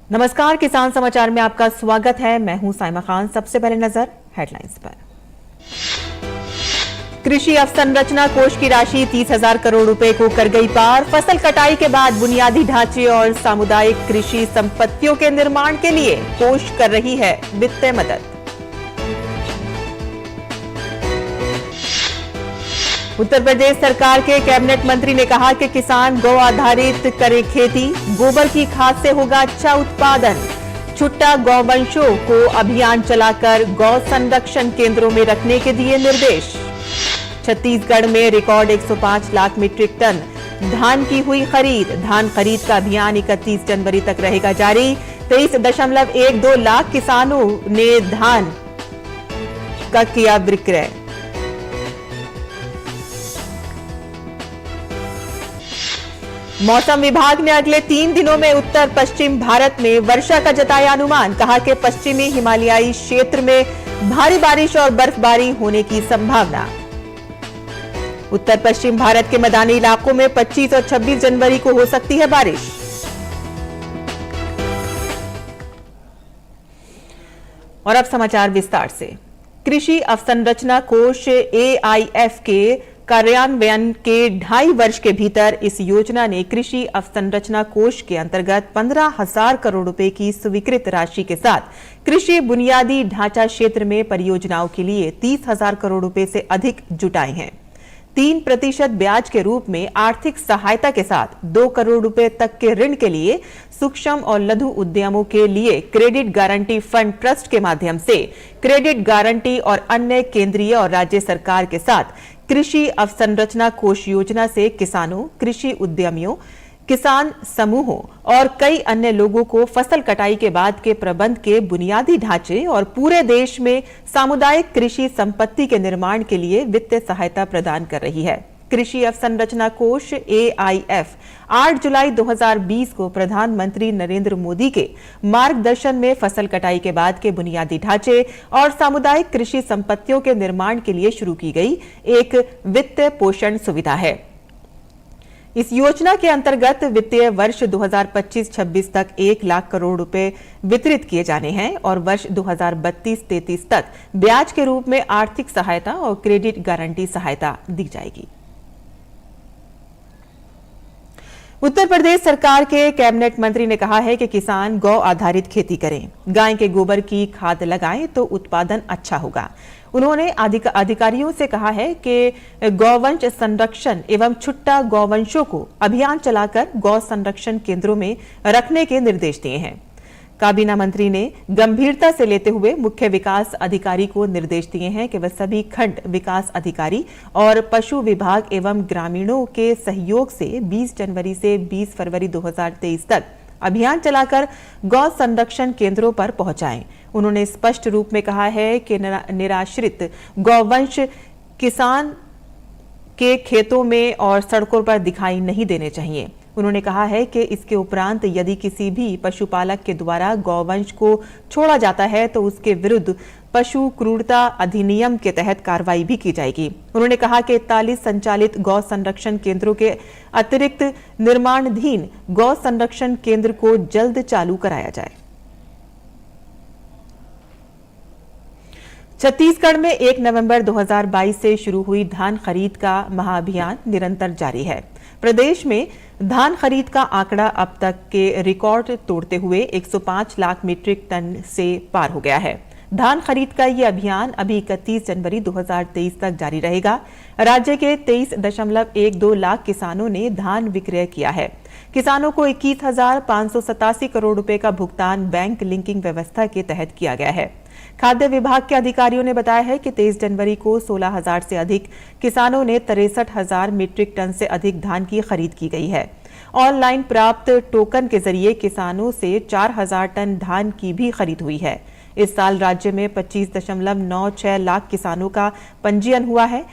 नमस्कार, किसान समाचार में आपका स्वागत है। मैं हूं साइमा खान। सबसे पहले नजर हेडलाइंस पर। कृषि अवसंरचना कोष की राशि 30,000 करोड़ रुपए को कर गई पार। फसल कटाई के बाद बुनियादी ढांचे और सामुदायिक कृषि संपत्तियों के निर्माण के लिए कोष कर रही है वित्तीय मदद। उत्तर प्रदेश सरकार के कैबिनेट मंत्री ने कहा कि किसान गौ आधारित करें खेती, गोबर की खाद से होगा अच्छा उत्पादन। छुट्टा गौवंशों को अभियान चलाकर गौ संरक्षण केंद्रों में रखने के दिए निर्देश। छत्तीसगढ़ में रिकॉर्ड 105 लाख मीट्रिक टन धान की हुई खरीद। धान खरीद का अभियान 31 जनवरी तक रहेगा जारी। 23.12 लाख किसानों ने धान का किया विक्रय। मौसम विभाग ने अगले 3 दिनों में उत्तर पश्चिम भारत में वर्षा का जताया अनुमान। कहा कि पश्चिमी हिमालयी क्षेत्र में भारी बारिश और बर्फबारी होने की संभावना। उत्तर पश्चिम भारत के मैदानी इलाकों में 25 और 26 जनवरी को हो सकती है बारिश। और अब समाचार विस्तार से। कृषि अवसंरचना कोष AIF के कार्यान्वयन के 2.5 वर्ष के भीतर इस योजना ने कृषि अवसंरचना कोष के अंतर्गत 15,000 करोड़ रुपए की स्वीकृत राशि के साथ कृषि बुनियादी ढांचा क्षेत्र में परियोजनाओं के लिए 30,000 करोड़ रुपए से अधिक जुटाए हैं। 3% ब्याज के रूप में आर्थिक सहायता के साथ 2 करोड़ रुपए तक के ऋण के लिए सूक्ष्म और लघु उद्यमों के लिए क्रेडिट गारंटी फंड ट्रस्ट के माध्यम से क्रेडिट गारंटी और अन्य केंद्रीय और राज्य सरकार के साथ कृषि अवसंरचना कोष योजना से किसानों, कृषि उद्यमियों, किसान समूहों और कई अन्य लोगों को फसल कटाई के बाद के प्रबंध के बुनियादी ढांचे और पूरे देश में सामुदायिक कृषि संपत्ति के निर्माण के लिए वित्तीय सहायता प्रदान कर रही है। कृषि अवसंरचना कोष AIF 8 जुलाई 2020 को प्रधानमंत्री नरेंद्र मोदी के मार्गदर्शन में फसल कटाई के बाद के बुनियादी ढांचे और सामुदायिक कृषि संपत्तियों के निर्माण के लिए शुरू की गई एक वित्तीय पोषण सुविधा है। इस योजना के अंतर्गत वित्तीय वर्ष 2025-26 तक 1 लाख करोड़ रुपए वितरित किए जाने हैं और वर्ष 2032-33 तक ब्याज के रूप में आर्थिक सहायता और क्रेडिट गारंटी सहायता दी जाएगी। उत्तर प्रदेश सरकार के कैबिनेट मंत्री ने कहा है कि किसान गौ आधारित खेती करें, गाय के गोबर की खाद लगाएं तो उत्पादन अच्छा होगा। उन्होंने अधिकारियों से कहा है कि गौवंश संरक्षण एवं छुट्टा गौवंशों को अभियान चलाकर गौ संरक्षण केंद्रों में रखने के निर्देश दिए हैं। काबीना मंत्री ने गंभीरता से लेते हुए मुख्य विकास अधिकारी को निर्देश दिए हैं कि वह सभी खंड विकास अधिकारी और पशु विभाग एवं ग्रामीणों के सहयोग से 20 जनवरी से 20 फरवरी 2023 तक अभियान चलाकर गौ संरक्षण केंद्रों पर पहुंचाएं। उन्होंने स्पष्ट रूप में कहा है कि निराश्रित गौवंश किसान के खेतों में और सड़कों पर दिखाई नहीं देने चाहिए। उन्होंने कहा है कि इसके उपरांत यदि किसी भी पशुपालक के द्वारा गौवंश को छोड़ा जाता है तो उसके विरुद्ध पशु क्रूरता अधिनियम के तहत कार्रवाई भी की जाएगी। उन्होंने कहा कि 41 संचालित गौ संरक्षण केंद्रों के अतिरिक्त निर्माणाधीन गौ संरक्षण केंद्र को जल्द चालू कराया जाए। छत्तीसगढ़ में 1 नवंबर 2022 से शुरू हुई धान खरीद का महाअभियान निरंतर जारी है। प्रदेश में धान खरीद का आंकड़ा अब तक के रिकॉर्ड तोड़ते हुए 105 लाख मीट्रिक टन से पार हो गया है। धान खरीद का ये अभियान अभी 31 जनवरी 2023 तक जारी रहेगा। राज्य के 23.12 लाख किसानों ने धान विक्रय किया है। किसानों को 21,587 करोड़ रुपए का भुगतान बैंक लिंकिंग व्यवस्था के तहत किया गया है। खाद्य विभाग के अधिकारियों ने बताया है कि 23 जनवरी को 16,000 से अधिक किसानों ने 63,000 मीट्रिक टन से अधिक धान की खरीद की गई है। ऑनलाइन प्राप्त टोकन के जरिए किसानों से 4,000 टन धान की भी खरीद हुई है। इस साल राज्य में 25.96 लाख किसानों का पंजीयन हुआ है,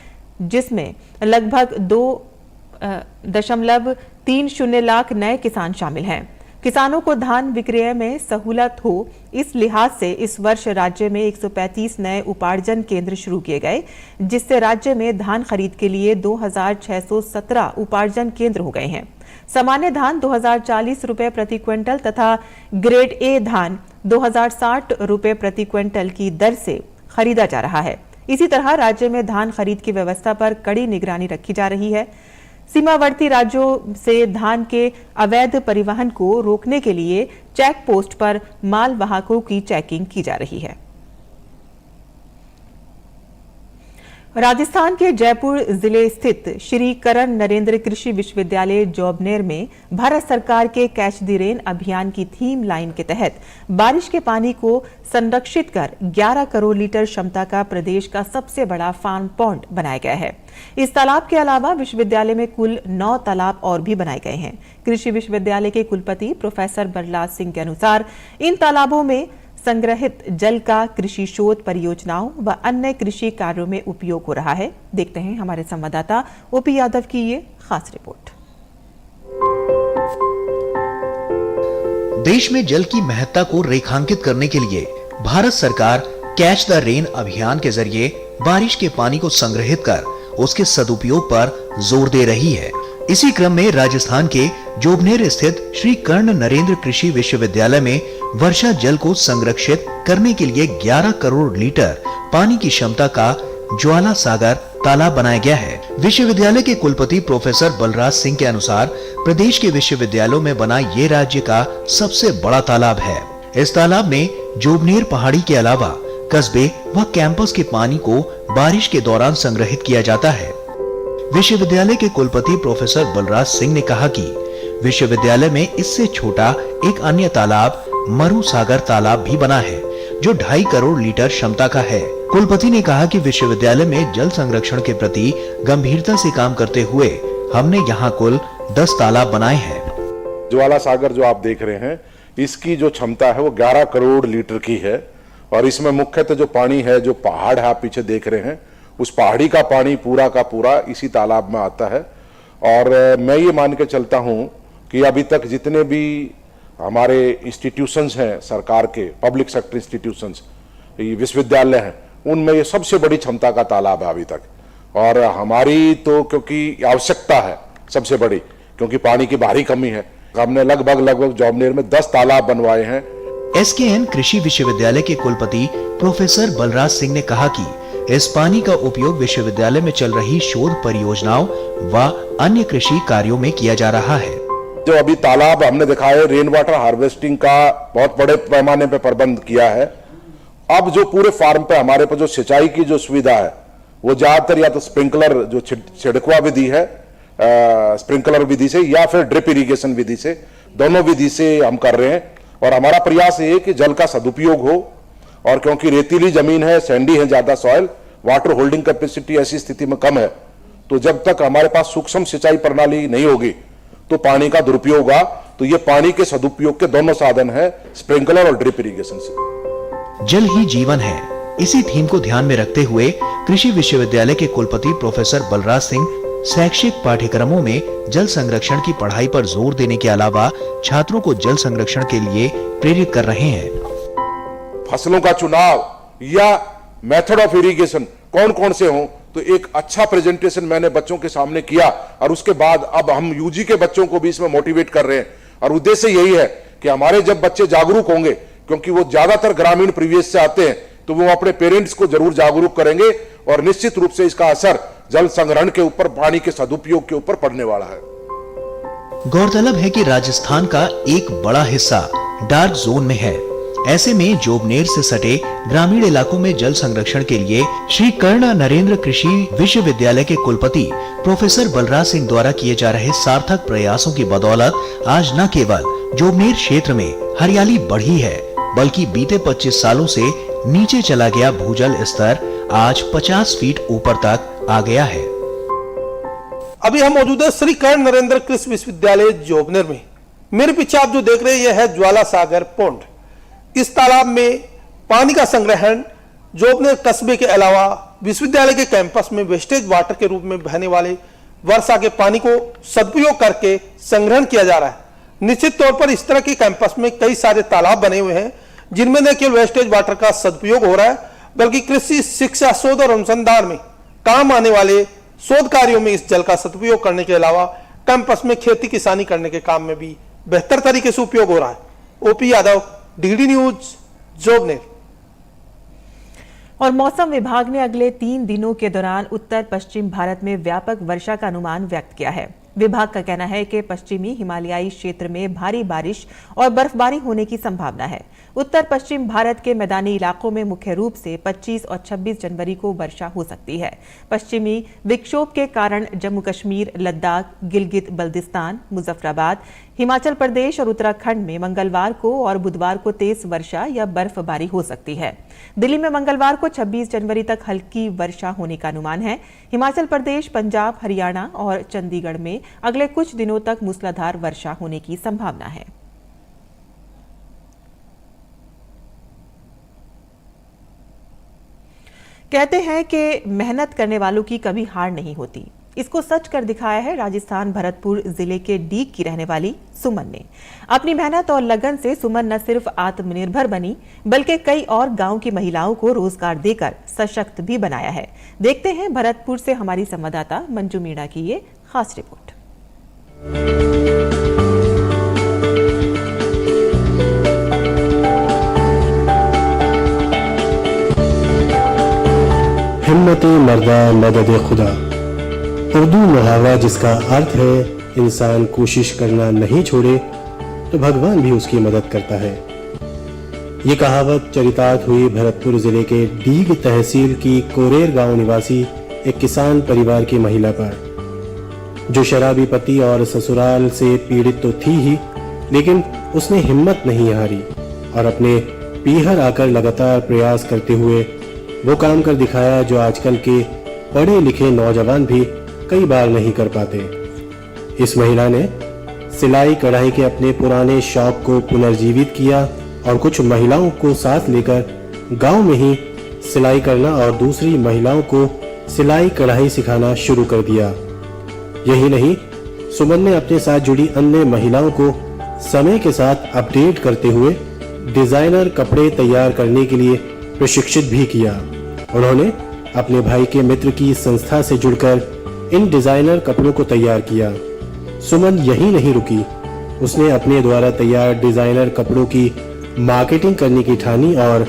जिसमें लगभग 2.30 लाख नए किसान शामिल हैं। किसानों को धान विक्रय में सहूलत हो, इस लिहाज से इस वर्ष राज्य में 135 नए उपार्जन केंद्र शुरू किए गए, जिससे राज्य में धान खरीद के लिए 2617 उपार्जन केंद्र हो गए हैं। सामान्य धान 2040 रुपए प्रति क्विंटल तथा ग्रेड ए धान 2060 रुपए प्रति क्विंटल की दर से खरीदा जा रहा है। इसी तरह राज्य में धान खरीद की व्यवस्था पर कड़ी निगरानी रखी जा रही है। सीमावर्ती राज्यों से धान के अवैध परिवहन को रोकने के लिए चेक पोस्ट पर माल वाहकों की चेकिंग की जा रही है। राजस्थान के जयपुर जिले स्थित श्री करण नरेंद्र कृषि विश्वविद्यालय जोबनेर में भारत सरकार के कैच द रेन अभियान की थीम लाइन के तहत बारिश के पानी को संरक्षित कर 11 करोड़ लीटर क्षमता का प्रदेश का सबसे बड़ा फार्म पॉन्ड बनाया गया है। इस तालाब के अलावा विश्वविद्यालय में कुल 9 तालाब और भी बनाए गए हैं। कृषि विश्वविद्यालय के कुलपति प्रोफेसर बलराज सिंह के अनुसार इन तालाबों में संग्रहित जल का कृषि शोध परियोजनाओं व अन्य कृषि कार्यों में उपयोग हो रहा है। देखते हैं हमारे संवाददाता ओपी यादव की ये खास रिपोर्ट। देश में जल की महत्ता को रेखांकित करने के लिए भारत सरकार कैच द रेन अभियान के जरिए बारिश के पानी को संग्रहित कर उसके सदुपयोग पर जोर दे रही है। इसी क्रम में राजस्थान के जोबनेर स्थित श्री कर्ण नरेंद्र कृषि विश्वविद्यालय में वर्षा जल को संरक्षित करने के लिए 11 करोड़ लीटर पानी की क्षमता का ज्वाला सागर तालाब बनाया गया है। विश्वविद्यालय के कुलपति प्रोफेसर बलराज सिंह के अनुसार प्रदेश के विश्वविद्यालयों में बना ये राज्य का सबसे बड़ा तालाब है। इस तालाब में जोबनेर पहाड़ी के अलावा कस्बे व कैंपस के पानी को बारिश के दौरान संग्रहित किया जाता है। विश्वविद्यालय के कुलपति प्रोफेसर बलराज सिंह ने कहा कि विश्वविद्यालय में इससे छोटा एक अन्य तालाब मरु सागर तालाब भी बना है, जो 2.5 करोड़ लीटर क्षमता का है। कुलपति ने कहा कि विश्वविद्यालय में जल संरक्षण के प्रति गंभीरता से काम करते हुए हमने यहाँ कुल 10 तालाब बनाए हैं। ज्वाला सागर जो आप देख रहे हैं, इसकी जो क्षमता है वो 11 करोड़ लीटर की है और इसमें मुख्यतः जो पानी है, जो पहाड़ है आप पीछे देख रहे हैं, उस पहाड़ी का पानी पूरा का पूरा इसी तालाब में आता है। और मैं ये मान के चलता हूँ कि अभी तक जितने भी हमारे इंस्टीट्यूशंस हैं सरकार के, पब्लिक सेक्टर इंस्टीट्यूशंस, विश्वविद्यालय हैं, उनमें ये सबसे बड़ी क्षमता का तालाब है अभी तक। और हमारी तो क्योंकि आवश्यकता है सबसे बड़ी, क्योंकि पानी की भारी कमी है, हमने लगभग जोबनेर में 10 तालाब बनवाए हैं। एसकेएन कृषि विश्वविद्यालय के कुलपति प्रोफेसर बलराज सिंह ने कहा कि इस पानी का उपयोग विश्वविद्यालय में चल रही शोध परियोजनाओं व अन्य कृषि कार्यों में किया जा रहा है। जो अभी तालाब हमने दिखाए, रेन वाटर हार्वेस्टिंग का बहुत बड़े पैमाने पे प्रबंध किया है। अब जो पूरे फार्म पे हमारे पास जो सिंचाई की जो सुविधा है, वो ज्यादातर या तो स्प्रिंकलर जो छिड़कवा विधि है, स्प्रिंकलर विधि से या फिर ड्रिप इरिगेशन विधि से, दोनों विधि से हम कर रहे हैं। और हमारा प्रयास ये है कि जल का सदुपयोग हो, और क्योंकि रेतीली जमीन है, सैंडी है ज्यादा सॉइल, वाटर होल्डिंग कैपेसिटी ऐसी स्थिति में कम है, तो जब तक हमारे पास सूक्ष्म सिंचाई प्रणाली नहीं होगी तो पानी का दुरुपयोग होगा। तो ये पानी के सदुपयोग के दोनों साधन है, स्प्रिंकलर और ड्रिप इरिगेशन से। जल ही जीवन है, इसी थीम को ध्यान में रखते हुए कृषि विश्वविद्यालय के कुलपति प्रोफेसर बलराज सिंह शैक्षिक पाठ्यक्रमों में जल संरक्षण की पढ़ाई पर जोर देने के अलावा छात्रों को जल संरक्षण के लिए प्रेरित कर रहे हैं। फसलों का चुनाव या मेथड ऑफ इरिगेशन कौन कौन से हों, तो एक अच्छा प्रेजेंटेशन मैंने बच्चों के सामने किया और उसके बाद अब हम यूजी के बच्चों को भी इसमें मोटिवेट कर रहे हैं। और उद्देश्य यही है कि हमारे जब बच्चे जागरूक होंगे, क्योंकि वो ज्यादातर ग्रामीण परिवेश से आते हैं, तो वो अपने पेरेंट्स को जरूर जागरूक करेंगे और निश्चित रूप से इसका असर जल संग्रहण के ऊपर, पानी के सदुपयोग के ऊपर पड़ने वाला है। गौरतलब है कि राजस्थान का एक बड़ा हिस्सा डार्क जोन में है। ऐसे में जोबनेर से सटे ग्रामीण इलाकों में जल संरक्षण के लिए श्री कर्ण नरेंद्र कृषि विश्वविद्यालय के कुलपति प्रोफेसर बलराज सिंह द्वारा किए जा रहे सार्थक प्रयासों की बदौलत आज न केवल जोबनेर क्षेत्र में हरियाली बढ़ी है, बल्कि बीते 25 सालों से नीचे चला गया भूजल स्तर आज 50 फीट ऊपर तक आ गया है। अभी हम मौजूद है श्री कर्ण नरेंद्र कृषि विश्वविद्यालय जोबनेर में। मेरे पीछे आप जो देख रहे हैं यह है ज्वाला सागर पॉन्ड। इस तालाब में पानी का संग्रहण जोबनेर कस्बे के अलावा विश्वविद्यालय के कैंपस में वेस्टेज वाटर के रूप में बहने वाले वर्षा के पानी को सदुपयोग करके संग्रहण किया जा रहा है। निश्चित तौर पर इस तरह के कैंपस में कई सारे तालाब बने हुए हैं जिनमें न केवल वेस्टेज वाटर का सदुपयोग हो रहा है बल्कि कृषि शिक्षा शोध और अनुसंधान में काम आने वाले शोध कार्यों में इस जल का सदुपयोग करने के अलावा कैंपस में खेती किसानी करने के काम में भी बेहतर तरीके से उपयोग हो रहा है। OP Yadav, DD news, Jobner. और मौसम विभाग ने अगले 3 दिनों के दौरान उत्तर पश्चिम भारत में व्यापक वर्षा का अनुमान व्यक्त किया है। विभाग का कहना है कि पश्चिमी हिमालयी क्षेत्र में भारी बारिश और बर्फबारी होने की संभावना है। उत्तर पश्चिम भारत के मैदानी इलाकों में मुख्य रूप से 25 और 26 जनवरी को वर्षा हो सकती है। पश्चिमी विक्षोभ के कारण जम्मू कश्मीर, लद्दाख, गिलगित बल्तिस्तान, मुजफ्फराबाद, हिमाचल प्रदेश और उत्तराखंड में मंगलवार को और बुधवार को तेज वर्षा या बर्फबारी हो सकती है। दिल्ली में मंगलवार को 26 जनवरी तक हल्की वर्षा होने का अनुमान है। हिमाचल प्रदेश, पंजाब, हरियाणा और चंडीगढ़ में अगले कुछ दिनों तक मूसलाधार वर्षा होने की संभावना है। कहते हैं कि मेहनत करने वालों की कभी हार नहीं होती। इसको सच कर दिखाया है राजस्थान भरतपुर जिले के डीग की रहने वाली सुमन ने। अपनी मेहनत और लगन से सुमन न सिर्फ आत्मनिर्भर बनी बल्कि कई और गांव की महिलाओं को रोजगार देकर सशक्त भी बनाया है। देखते हैं भरतपुर से हमारी संवाददाता मंजू मीणा की ये खास रिपोर्ट। हिम्मते मर्दा मदद खुदा, उर्दू मुहावरा जिसका अर्थ है इंसान कोशिश करना नहीं छोड़े तो भगवान भी उसकी मदद करता है। ये कहावत चरितार्थ हुई भरतपुर जिले के डीग तहसील की कोरेर गांव निवासी एक किसान परिवार की महिला पर, जो शराबी पति और ससुराल से पीड़ित तो थी ही, लेकिन उसने हिम्मत नहीं हारी और अपने पीहर आकर लगातार प्रयास करते हुए वो काम कर दिखाया जो आजकल के पढ़े लिखे नौजवान भी कई बार नहीं कर पाते। इस महिला ने सिलाई कढ़ाई के अपने पुराने शौक को पुनर्जीवित किया और कुछ महिलाओं को साथ लेकर गांव में ही सिलाई करना और दूसरी महिलाओं को सिलाई कढ़ाई सिखाना शुरू कर दिया। यही नहीं, सुमन ने अपने साथ जुड़ी अन्य महिलाओं को समय के साथ अपडेट करते हुए डिजाइनर कपड़े तैयार करने के लिए प्रशिक्षित भी किया। उन्होंने अपने भाई के मित्र की संस्था से जुड़कर इन डिजाइनर कपड़ों को तैयार किया। सुमन यही नहीं रुकी, उसने अपने द्वारा तैयार डिजाइनर कपड़ों की मार्केटिंग करने की ठानी और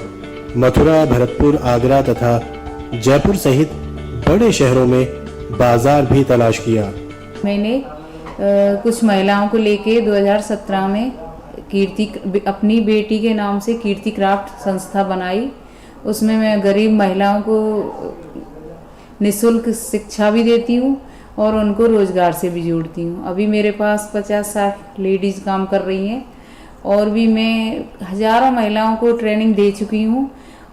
मथुरा, भरतपुर, आगरा तथा जयपुर सहित बड़े शहरों में बाजार भी तलाश किया। मैंने कुछ महिलाओं को लेके 2017 में अपनी बेटी के नाम से कीर्ति क्राफ्ट संस्था बनाई। उसमें मैं गरीब महिलाओं को निःशुल्क शिक्षा भी देती हूँ और उनको रोजगार से भी जोड़ती हूँ। अभी मेरे पास 50-60 लेडीज़ काम कर रही हैं और भी मैं हज़ारों महिलाओं को ट्रेनिंग दे चुकी हूँ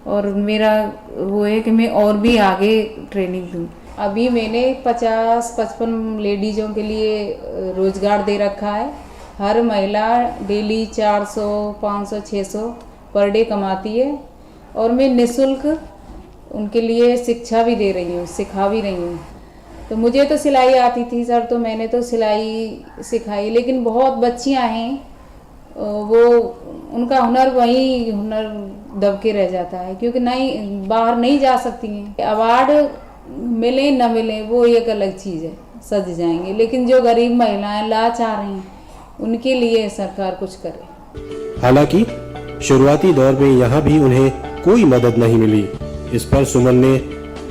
और मेरा वो है कि मैं और भी आगे ट्रेनिंग दूँ। अभी मैंने 50-55 लेडीज़ों के लिए रोजगार दे रखा है। हर महिला डेली 400, 500, 600 पर डे कमाती है और मैं निःशुल्क उनके लिए शिक्षा भी दे रही हूँ, सिखा भी रही हूँ। तो मुझे तो सिलाई आती थी सर, तो मैंने तो सिलाई सिखाई, लेकिन बहुत बच्चियाँ हैं वो उनका हुनर वही हुनर दब के रह जाता है क्योंकि नहीं बाहर नहीं जा सकती हैं। अवार्ड मिले न मिले वो एक अलग चीज़ है, सज जाएंगे, लेकिन जो गरीब महिलाएं लाचार हैं उनके लिए सरकार कुछ करे। हालांकि शुरुआती दौर में यहाँ भी उन्हें कोई मदद नहीं मिली। इस पर सुमन ने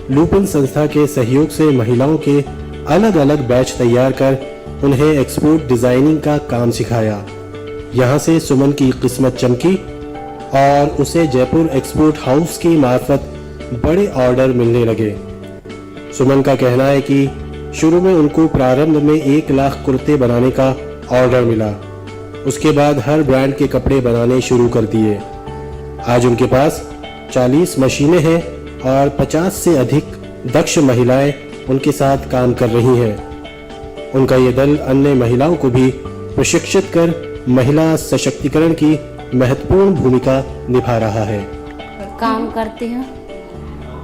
लुपिन संस्था के सहयोग से महिलाओं के अलग अलग बैच तैयार कर उन्हें एक्सपोर्ट डिजाइनिंग का काम सिखाया। यहाँ से सुमन की किस्मत चमकी और उसे जयपुर एक्सपोर्ट हाउस की मार्फत बड़े ऑर्डर मिलने लगे। सुमन का कहना है कि शुरू में उनको प्रारंभ में 1 लाख कुर्ते बनाने का ऑर्डर मिला। उसके बाद हर ब्रांड के कपड़े बनाने शुरू कर दिए। आज उनके पास 40 मशीनें हैं और 50 से अधिक दक्ष महिलाएं उनके साथ काम कर रही हैं। उनका ये दल अन्य महिलाओं को भी प्रशिक्षित कर महिला सशक्तिकरण की महत्वपूर्ण भूमिका निभा रहा है। काम करती हूँ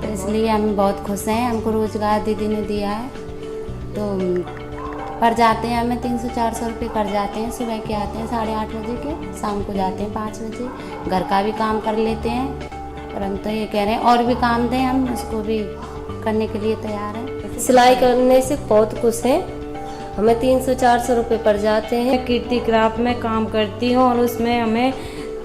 तो इसलिए हम बहुत खुश हैं। हमको रोजगार दीदी ने दिया है तो पड़ जाते हैं हमें 300-400 रुपये पड़ जाते हैं। सुबह के आते हैं 8:30 बजे के, शाम को जाते हैं 5 बजे। घर का भी काम कर लेते हैं और हम तो ये कह रहे हैं और भी काम दें, हम उसको भी करने के लिए तैयार हैं। सिलाई करने से बहुत खुश हैं। हमें 300-400 रुपये पड़ जाते हैं। मैं कीर्ति क्राफ्ट में काम करती हूँ और उसमें हमें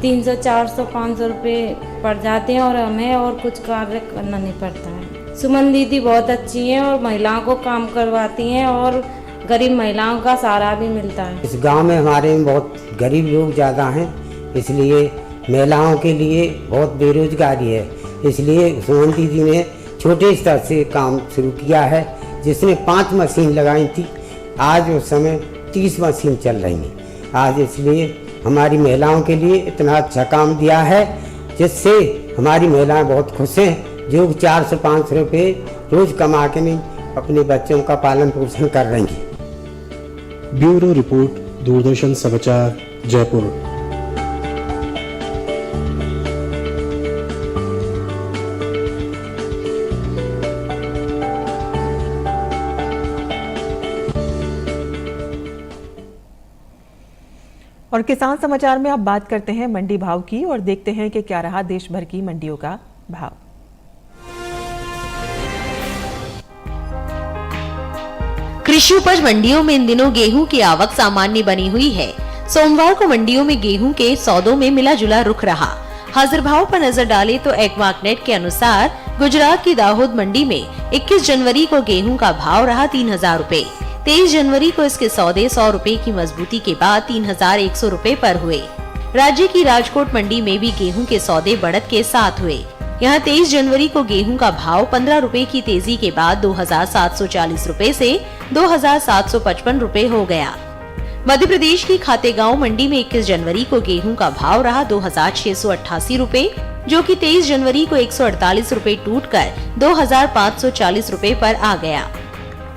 300-400-500 रुपये पड़ जाते हैं और हमें और कुछ कार्य करना नहीं पड़ता है। सुमन दीदी बहुत अच्छी हैं और महिलाओं को काम करवाती हैं और गरीब महिलाओं का सहारा भी मिलता है। इस गांव में हमारे में बहुत गरीब लोग ज़्यादा हैं, इसलिए महिलाओं के लिए बहुत बेरोजगारी है। इसलिए सुमन दीदी ने छोटे स्तर से काम शुरू किया है, जिसने 5 मशीन लगाई थी। आज उस समय 30 मशीन चल रही हैं आज। इसलिए हमारी महिलाओं के लिए इतना अच्छा काम दिया है, जिससे हमारी महिलाएं बहुत खुश हैं, जो 400-500 रुपये रोज कमा के नहीं अपने बच्चों का पालन पोषण कर रही हैं। ब्यूरो रिपोर्ट, दूरदर्शन समाचार, जयपुर। और किसान समाचार में अब बात करते हैं मंडी भाव की और देखते हैं कि क्या रहा देश भर की मंडियों का भाव। कृषि उपज मंडियों में इन दिनों गेहूं की आवक सामान्य बनी हुई है। सोमवार को मंडियों में गेहूं के सौदों में मिला जुला रुख रहा। हाजिर भाव पर नजर डालें तो एग्मार्कनेट के अनुसार गुजरात की दाहोद मंडी में 21 जनवरी को गेहूं का भाव रहा 3000 रुपए। 23 जनवरी को इसके सौदे 100 रुपए की मजबूती के बाद 3100 रुपए पर हुए। राज्य की राजकोट मंडी में भी गेहूं के सौदे बढ़त के साथ हुए। यहाँ 23 जनवरी को गेहूं का भाव 15 रुपए की तेजी के बाद 2740 रुपए से 2755 रुपए हो गया। मध्य प्रदेश की खातेगांव मंडी में 21 जनवरी को गेहूं का भाव रहा 2688 रुपए, जो कि 23 जनवरी को 148 रुपए टूटकर 2540 रुपए पर आ गया।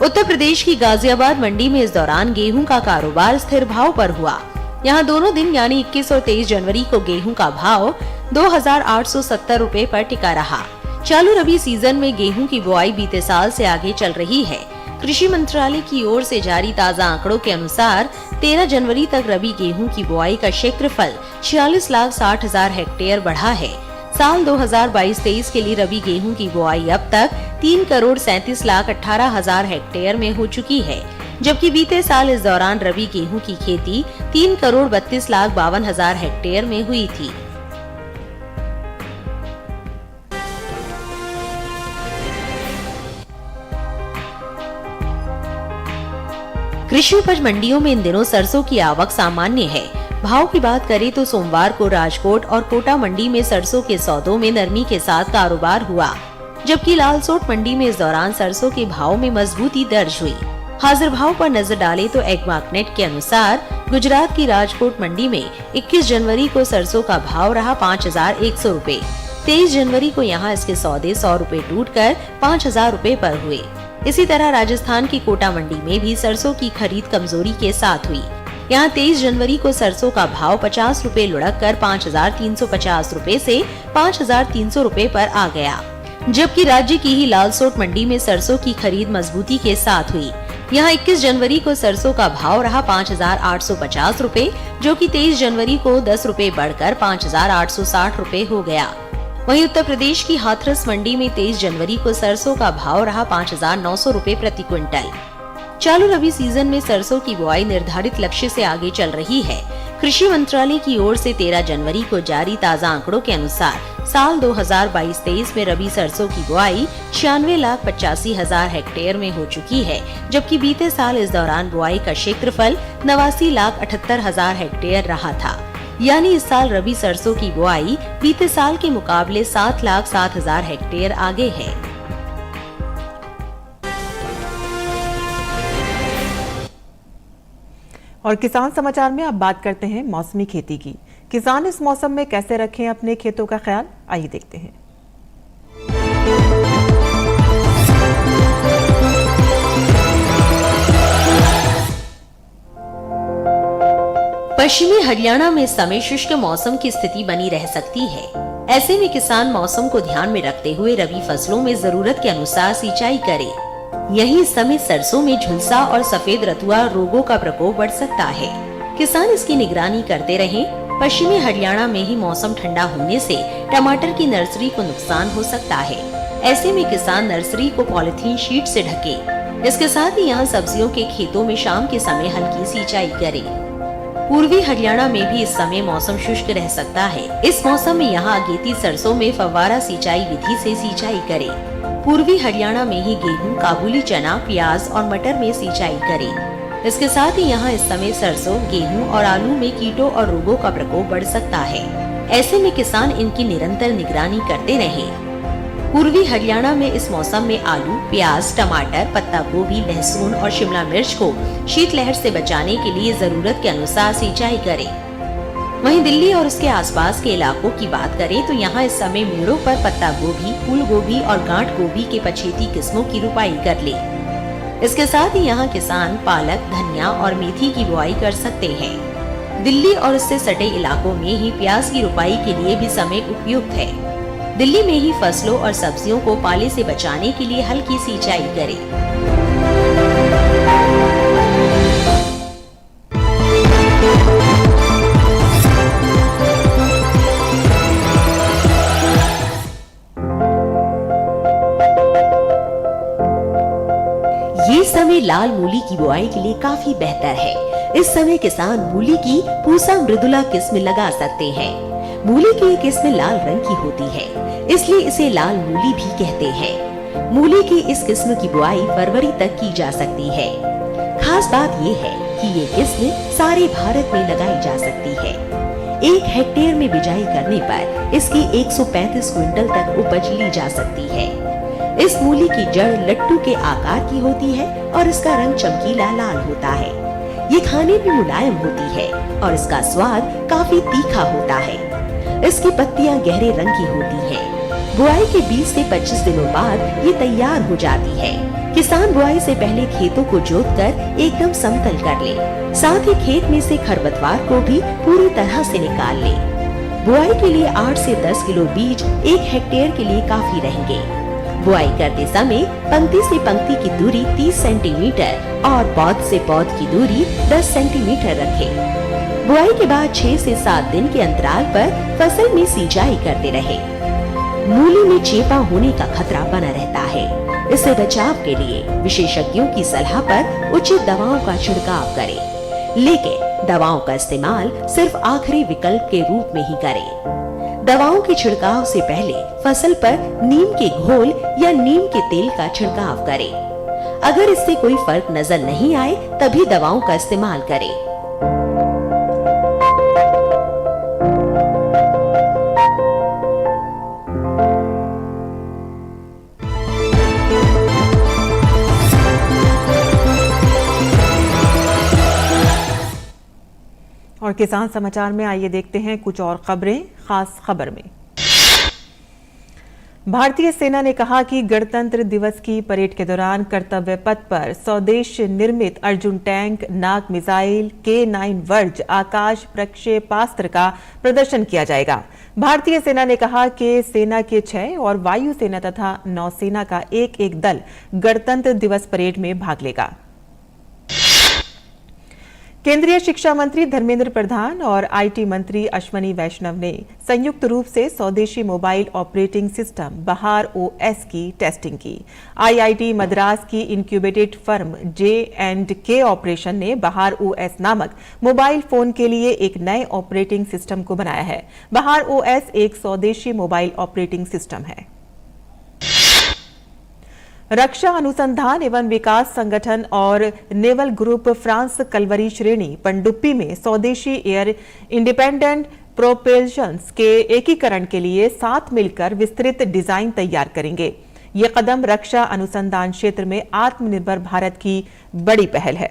उत्तर प्रदेश की गाजियाबाद मंडी में इस दौरान गेहूं का कारोबार स्थिर भाव पर हुआ। यहाँ दोनों दिन यानी 21 और 23 जनवरी को गेहूं का भाव 2870 रुपए पर टिका रहा। चालू रबी सीजन में गेहूं की बुआई बीते साल से आगे चल रही है। कृषि मंत्रालय की ओर से जारी ताज़ा आंकड़ों के अनुसार 13 जनवरी तक रबी गेहूं की बुआई का क्षेत्रफल 46,60,000 हेक्टेयर बढ़ा है। साल 2022-23 के लिए रबी गेहूं की बुआई अब तक 3,37,18,000 हेक्टेयर में हो चुकी है, जबकि बीते साल इस दौरान रबी गेहूं की खेती 3,32,52,000 हेक्टेयर में हुई थी। कृषि उपज मंडियों में इन दिनों सरसों की आवक सामान्य है। भाव की बात करें तो सोमवार को राजकोट और कोटा मंडी में सरसों के सौदों में नरमी के साथ कारोबार हुआ, जबकि लालसोट मंडी में इस दौरान सरसों के भाव में मजबूती दर्ज हुई। हाजिर भाव पर नजर डालें तो एग्मार्कनेट के अनुसार गुजरात की राजकोट मंडी में 21 जनवरी को सरसों का भाव रहा 5100 रुपए। 23 जनवरी को यहाँ इसके सौदे 100 रुपए टूटकर 5000 रुपए पर हुए। इसी तरह राजस्थान की कोटा मंडी में भी सरसों की खरीद कमजोरी के साथ हुई। यहाँ 23 जनवरी को सरसों का भाव 50 रुपए लुढ़क कर 5350 रुपए से 5300 रुपए पर आ गया, जबकि राज्य की ही लालसोट मंडी में सरसों की खरीद मजबूती के साथ हुई। यहाँ 21 जनवरी को सरसों का भाव रहा 5850 रुपए, जो कि 23 जनवरी को 10 रुपए बढ़कर 5860 रुपए हो गया। वहीं उत्तर प्रदेश की हाथरस मंडी में 23 जनवरी को सरसों का भाव रहा 5900 रुपए प्रति क्विंटल। चालू रबी सीजन में सरसों की बुआई निर्धारित लक्ष्य से आगे चल रही है। कृषि मंत्रालय की ओर से 13 जनवरी को जारी ताज़ा आंकड़ों के अनुसार साल 2022-23 में रबी सरसों की बुआई 96,85,000 हेक्टेयर में हो चुकी है, जबकि बीते साल इस दौरान बुआई का क्षेत्रफल 89,78,000 हेक्टेयर रहा था। यानी इस साल रबी सरसों की बुआई बीते साल के मुकाबले 7,07,000 हेक्टेयर आगे है। और किसान समाचार में अब बात करते हैं मौसमी खेती की। किसान इस मौसम में कैसे रखें अपने खेतों का ख्याल, आइए देखते हैं। पश्चिमी हरियाणा में इस समय शुष्क मौसम की स्थिति बनी रह सकती है। ऐसे में किसान मौसम को ध्यान में रखते हुए रबी फसलों में जरूरत के अनुसार सिंचाई करें। यही इस समय सरसों में झुलसा और सफेद रतुआ रोगों का प्रकोप बढ़ सकता है। किसान इसकी निगरानी करते रहें। पश्चिमी हरियाणा में ही मौसम ठंडा होने से टमाटर की नर्सरी को नुकसान हो सकता है। ऐसे में किसान नर्सरी को पॉलिथीन शीट से ढके। इसके साथ ही यहाँ सब्जियों के खेतों में शाम के समय हल्की सिंचाई करें। पूर्वी हरियाणा में भी इस समय मौसम शुष्क रह सकता है। इस मौसम में यहाँ अगेती सरसों में फव्वारा सिंचाई विधि से सिंचाई करें। पूर्वी हरियाणा में ही गेहूं, काबुली चना, प्याज और मटर में सिंचाई करें। इसके साथ ही यहाँ इस समय सरसों, गेहूं और आलू में कीटों और रोगों का प्रकोप बढ़ सकता है। ऐसे में किसान इनकी निरंतर निगरानी करते रहें। पूर्वी हरियाणा में इस मौसम में आलू, प्याज, टमाटर, पत्ता गोभी, लहसुन और शिमला मिर्च को शीतलहर से बचाने के लिए जरूरत के अनुसार सिंचाई करें। वहीं दिल्ली और उसके आसपास के इलाकों की बात करें तो यहाँ इस समय मेड़ों पर पत्ता गोभी, फूल गोभी और गांठ गोभी के पछेती किस्मों की रुपाई कर ले। इसके साथ ही यहाँ किसान पालक, धनिया और मेथी की बुआई कर सकते हैं। दिल्ली और उससे सटे इलाकों में ही प्याज की रुपाई के लिए भी समय उपयुक्त है। दिल्ली में ही फसलों और सब्जियों को पाले से बचाने के लिए हल्की सिंचाई करें। ये समय लाल मूली की बुआई के लिए काफी बेहतर है। इस समय किसान मूली की पूसा मृदुला किस्म लगा सकते हैं। मूली की ये किस्म लाल रंग की होती है, इसलिए इसे लाल मूली भी कहते हैं। मूली की इस किस्म की बुआई फरवरी तक की जा सकती है। खास बात ये है कि ये किस्म सारे भारत में लगाई जा सकती है। 1 हेक्टेयर में बिजाई करने पर इसकी 135 क्विंटल तक उपज ली जा सकती है। इस मूली की जड़ लट्टू के आकार की होती है और इसका रंग चमकीला लाल होता है। ये खाने में मुलायम होती है और इसका स्वाद काफी तीखा होता है। इसकी पत्तियां गहरे रंग की होती हैं। बुआई के 20 से 25 दिनों बाद ये तैयार हो जाती है। किसान बुआई से पहले खेतों को जोतकर एकदम समतल कर ले। साथ ही खेत में से खरपतवार को भी पूरी तरह से निकाल ले। बुआई के लिए 8 से 10 किलो बीज 1 हेक्टेयर के लिए काफी रहेंगे। बुआई करते समय पंक्ति से पंक्ति की दूरी 30 सेंटीमीटर और पौध से पौध की दूरी 10 सेंटीमीटर रखें। बुआई के बाद 6 से 7 दिन के अंतराल पर फसल में सिंचाई करते रहे। मूली में चेपा होने का खतरा बना रहता है। इससे बचाव के लिए विशेषज्ञों की सलाह पर उचित दवाओं का छिड़काव करें, लेकिन दवाओं का इस्तेमाल सिर्फ आखिरी विकल्प के रूप में ही करें। दवाओं के छिड़काव से पहले फसल पर नीम के घोल या नीम के तेल का छिड़काव करें। अगर इससे कोई फर्क नजर नहीं आए तभी दवाओं का इस्तेमाल करें। और किसान समाचार में आइए देखते हैं कुछ और खबरें। खास खबर में भारतीय सेना ने कहा कि गणतंत्र दिवस की परेड के दौरान कर्तव्य पथ पर स्वदेश निर्मित अर्जुन टैंक, नाग मिसाइल, K9 वर्ज आकाश प्रक्षेपास्त्र का प्रदर्शन किया जाएगा। भारतीय सेना ने कहा कि सेना के 6 और वायुसेना तथा नौसेना का एक दल गणतंत्र दिवस परेड में भाग लेगा। केंद्रीय शिक्षा मंत्री धर्मेंद्र प्रधान और आईटी मंत्री अश्वनी वैष्णव ने संयुक्त रूप से स्वदेशी मोबाइल ऑपरेटिंग सिस्टम बहार OS की टेस्टिंग की। आईआईटी मद्रास की इंक्यूबेटेड फर्म J&K ऑपरेशन ने बहार OS नामक मोबाइल फोन के लिए एक नए ऑपरेटिंग सिस्टम को बनाया है। बहार OS एक स्वदेशी मोबाइल ऑपरेटिंग सिस्टम है। रक्षा अनुसंधान एवं विकास संगठन और नेवल ग्रुप फ्रांस कलवरी श्रेणी पनडुब्बी में स्वदेशी एयर इंडिपेंडेंट प्रोपेल्शंस के एकीकरण के लिए साथ मिलकर विस्तृत डिजाइन तैयार करेंगे। ये कदम रक्षा अनुसंधान क्षेत्र में आत्मनिर्भर भारत की बड़ी पहल है।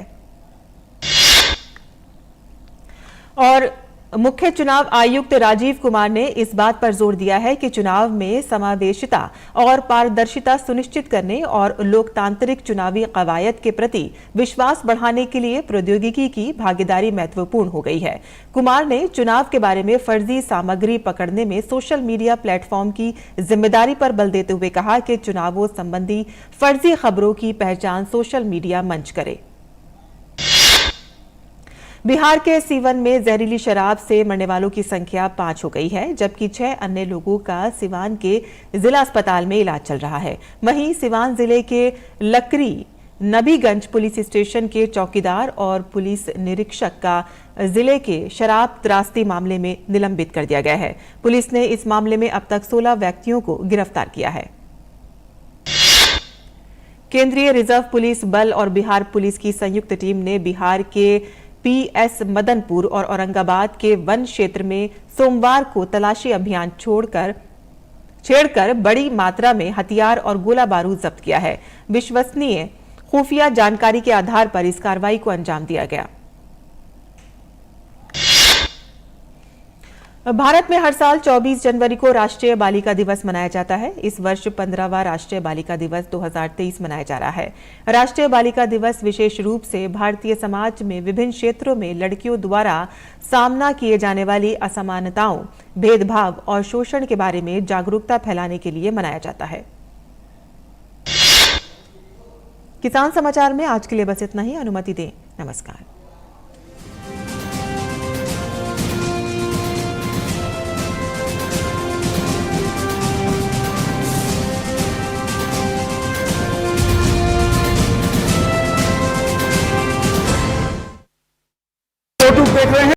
और मुख्य चुनाव आयुक्त राजीव कुमार ने इस बात पर जोर दिया है कि चुनाव में समावेशिता और पारदर्शिता सुनिश्चित करने और लोकतांत्रिक चुनावी कवायद के प्रति विश्वास बढ़ाने के लिए प्रौद्योगिकी की भागीदारी महत्वपूर्ण हो गई है। कुमार ने चुनाव के बारे में फर्जी सामग्री पकड़ने में सोशल मीडिया प्लेटफॉर्म की जिम्मेदारी पर बल देते हुए कहा कि चुनावों संबंधी फर्जी खबरों की पहचान सोशल मीडिया मंच करे। बिहार के सीवन में जहरीली शराब से मरने वालों की संख्या 5 हो गई है, जबकि 6 अन्य लोगों का सिवान के जिला अस्पताल में इलाज चल रहा है। वहीं सिवान जिले के लकड़ी नबीगंज पुलिस स्टेशन के चौकीदार और पुलिस निरीक्षक का जिले के शराब त्रासदी मामले में निलंबित कर दिया गया है। पुलिस ने इस मामले में अब तक 16 व्यक्तियों को गिरफ्तार किया है। केंद्रीय रिजर्व पुलिस बल और बिहार पुलिस की संयुक्त टीम ने बिहार के पीएस मदनपुर और औरंगाबाद के वन क्षेत्र में सोमवार को तलाशी अभियान छेड़कर बड़ी मात्रा में हथियार और गोला बारूद जब्त किया है। विश्वसनीय खुफिया जानकारी के आधार पर इस कार्रवाई को अंजाम दिया गया। भारत में हर साल 24 जनवरी को राष्ट्रीय बालिका दिवस मनाया जाता है। इस वर्ष 15वां राष्ट्रीय बालिका दिवस 2023 मनाया जा रहा है। राष्ट्रीय बालिका दिवस विशेष रूप से भारतीय समाज में विभिन्न क्षेत्रों में लड़कियों द्वारा सामना किए जाने वाली असमानताओं, भेदभाव और शोषण के बारे में जागरूकता फैलाने के लिए मनाया जाता है। किसान समाचार में आज के लिए बस इतना ही। अनुमति दें। नमस्कार।